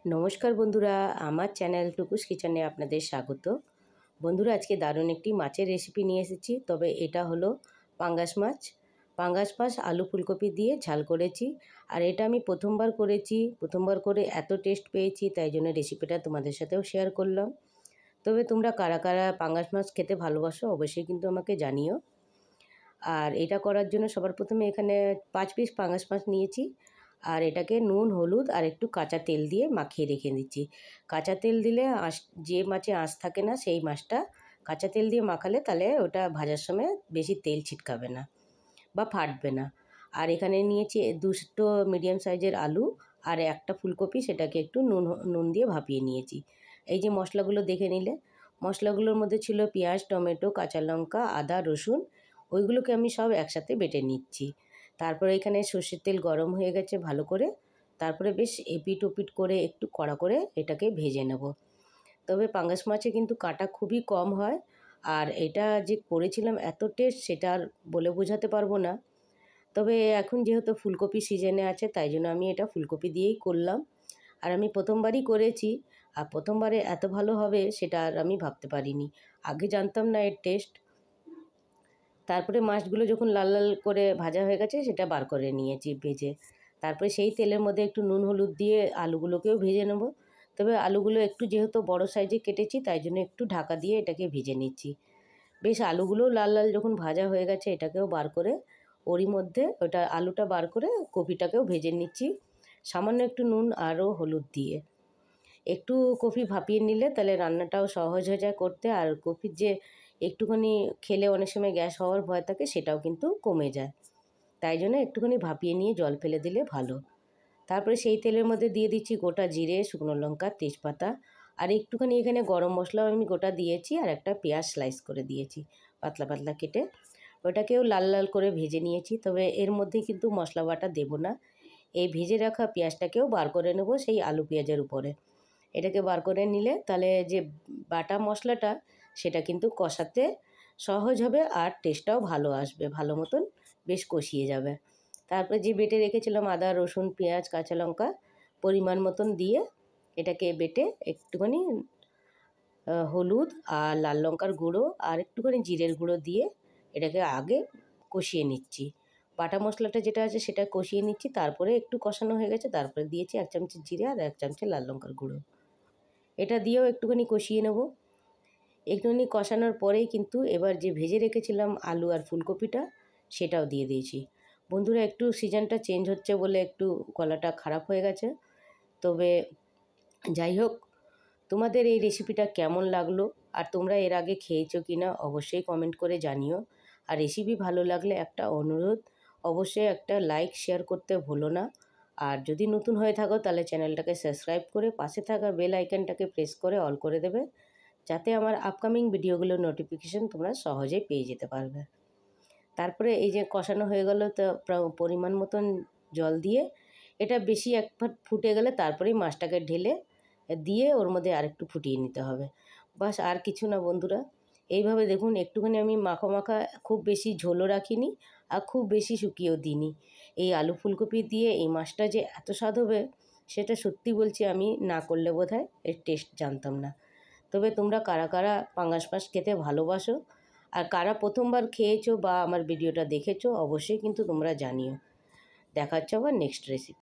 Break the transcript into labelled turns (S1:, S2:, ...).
S1: নমস্কার বন্ধুরা, আমার চ্যানেল টুকুস কিচেনে আপনাদের স্বাগত। বন্ধুরা, আজকে দারুণ একটি মাছের রেসিপি নিয়ে এসেছি। তবে এটা হলো পাঙ্গাস মাছ। পাঙ্গাস মাছ আলু ফুলকপি দিয়ে ঝাল করেছি। আর এটা আমি প্রথমবার করেছি, প্রথমবার করে এত টেস্ট পেয়েছি, তাই জন্য রেসিপিটা তোমাদের সাথেও শেয়ার করলাম। তবে তোমরা কারা কারা পাঙ্গাস মাছ খেতে ভালোবাসো অবশ্যই কিন্তু আমাকে জানিও। আর এটা করার জন্য সবার প্রথমে এখানে 5 পিস পাঙ্গাস মাছ নিয়েছি। আর এটাকে নুন, হলুদ আর একটু কাঁচা তেল দিয়ে মাখিয়ে রেখে দিচ্ছি। কাঁচা তেল দিলে যে মাছে আঁশ থাকে না, সেই মাছটা কাঁচা তেল দিয়ে মাখালে তাহলে ওটা ভাজার সময় বেশি তেল ছিটকাবে না বা ফাটবে না। আর এখানে নিয়েছি 2টো মিডিয়াম সাইজের আলু আর একটা ফুলকপি, সেটাকে একটু নুন দিয়ে ভাপিয়ে নিয়েছি। এই যে মশলাগুলো দেখে নিলে, মশলাগুলোর মধ্যে ছিল পেঁয়াজ, টমেটো, কাঁচা লঙ্কা, আদা, রসুন। ওইগুলোকে আমি সব একসাথে বেটে নিচ্ছি। তারপরে এখানে সর্ষের তেল গরম হয়ে গেছে ভালো করে। তারপরে বেশ এপিট ওপিট করে একটু কড়া করে এটাকে ভেজে নেব। তবে পাঙ্গাস মাছে কিন্তু কাঁটা খুবই কম হয়। আর এটা যে করেছিলাম এত টেস্ট, সেটা আর বলে বোঝাতে পারবো না। তবে এখন যেহেতু ফুলকপি সিজনে আছে, তাই জন্য আমি এটা ফুলকপি দিয়েই করলাম। আর আমি প্রথমবারই করেছি, আর প্রথমবারে এত ভালো হবে সেটা আর আমি ভাবতে পারিনি। আগে জানতাম না এর টেস্ট। তারপরে মাছগুলো যখন লাল লাল করে ভাজা হয়ে গেছে, সেটা বার করে নিয়েছি ভেজে। তারপরে সেই তেলের মধ্যে একটু নুন হলুদ দিয়ে আলুগুলোকেও ভেজে নেব। তবে আলুগুলো একটু যেহেতু বড় সাইজে কেটেছি, তাই জন্য একটু ঢাকা দিয়ে এটাকে ভেজে নিচ্ছি। বেশ আলুগুলোও লাল লাল যখন ভাজা হয়ে গেছে, এটাকেও বার করে ওরই মধ্যে আলুটা বার করে কপিটাকেও ভেজে নিচ্ছি সামান্য একটু নুন আরও হলুদ দিয়ে। একটু কপি ভাপিয়ে নিলে তাহলে রান্নাটাও সহজ হয়ে যায় করতে। আর কপির যে একটুখানি খেলে অনেক সময় গ্যাস হওয়ার ভয় থাকে, সেটাও কিন্তু কমে যায়। তাই জন্য একটুখানি ভাপিয়ে নিয়ে জল ফেলে দিলে ভালো। তারপরে সেই তেলের মধ্যে দিয়ে দিচ্ছি গোটা জিরে, শুকনো লঙ্কা, তেজপাতা আর একটুখানি এখানে গরম মশলাও আমি গোটা দিয়েছি। আর একটা পেঁয়াজ স্লাইস করে দিয়েছি পাতলা পাতলা কেটে। ওটাকেও লাল লাল করে ভেজে নিয়েছি। তবে এর মধ্যে কিন্তু মশলা বাটা দেবো না। এই ভেজে রাখা পেঁয়াজটাকেও বার করে নেব সেই আলু পেঁয়াজের উপরে। এটাকে বার করে নিলে তাহলে যে বাটা মশলাটা, সেটা কিন্তু কষাতে সহজ হবে আর টেস্টটাও ভালো আসবে, ভালো মতন বেশ কষিয়ে যাবে। তারপরে যে বেটে রেখেছিলাম আদা, রসুন, পেঁয়াজ, কাঁচা লঙ্কা পরিমাণ মতন দিয়ে এটাকে বেটে একটুখানি হলুদ আর লাল লঙ্কার গুঁড়ো আর একটুখানি জিরের গুঁড়ো দিয়ে এটাকে আগে কষিয়ে নিচ্ছি। বাটা মশলাটা যেটা আছে সেটা কষিয়ে নিচ্ছি। তারপরে একটু কষানো হয়ে গেছে, তারপরে দিয়েছি 1 চামচ জিরে আর 1 চামচ লাল লঙ্কার গুঁড়ো। এটা দিয়েও একটুখানি কষিয়ে নেব। একটুখানি কষানোর পরেই কিন্তু এবার যে ভেজে রেখেছিলাম আলু আর ফুলকপিটা, সেটাও দিয়ে দিয়েছি। বন্ধুরা, একটু সিজনটা চেঞ্জ হচ্ছে বলে একটু গলাটা খারাপ হয়ে গেছে। তবে যাই হোক, তোমাদের এই রেসিপিটা কেমন লাগলো আর তোমরা এর আগে খেয়েছো কি না অবশ্যই কমেন্ট করে জানিও। আর রেসিপি ভালো লাগলে একটা অনুরোধ, অবশ্যই একটা লাইক শেয়ার করতে ভুলো না। আর যদি নতুন হয়ে থাকো তাহলে চ্যানেলটাকে সাবস্ক্রাইব করে পাশে থাকা বেল আইকনটাকে প্রেস করে অল করে দেবে, যাতে আমার আপকামিং ভিডিওগুলোর নোটিফিকেশন তোমরা সহজেই পেয়ে যেতে পারবে। তারপরে এই যে কষানো হয়ে গেল, তো পরিমাণ মতন জল দিয়ে এটা বেশি একবার ফুটে গেলে তারপরেই মাছটাকে ঢেলে দিয়ে ওর মধ্যে আরেকটু ফুটিয়ে নিতে হবে। বাস, আর কিছু না বন্ধুরা। এইভাবে দেখুন একটুখানি আমি মাখা মাখা, খুব বেশি ঝোলও রাখিনি আর খুব বেশি শুকিয়েও দিইনি। এই আলু ফুলকপি দিয়ে এই মাছটা যে এত স্বাদ হবে, সেটা সত্যি বলছি, আমি না করলে বোধহয় এর টেস্ট জানতাম না। তবে তোমরা কারা কারা পাঙ্গাস মাছ খেতে ভালোবাসো আর কারা প্রথমবার খেয়েছো বা আমার ভিডিওটা দেখেছো, অবশ্যই কিন্তু তোমরা জানিও। দেখা হচ্ছে আবার নেক্সট রেসিপি।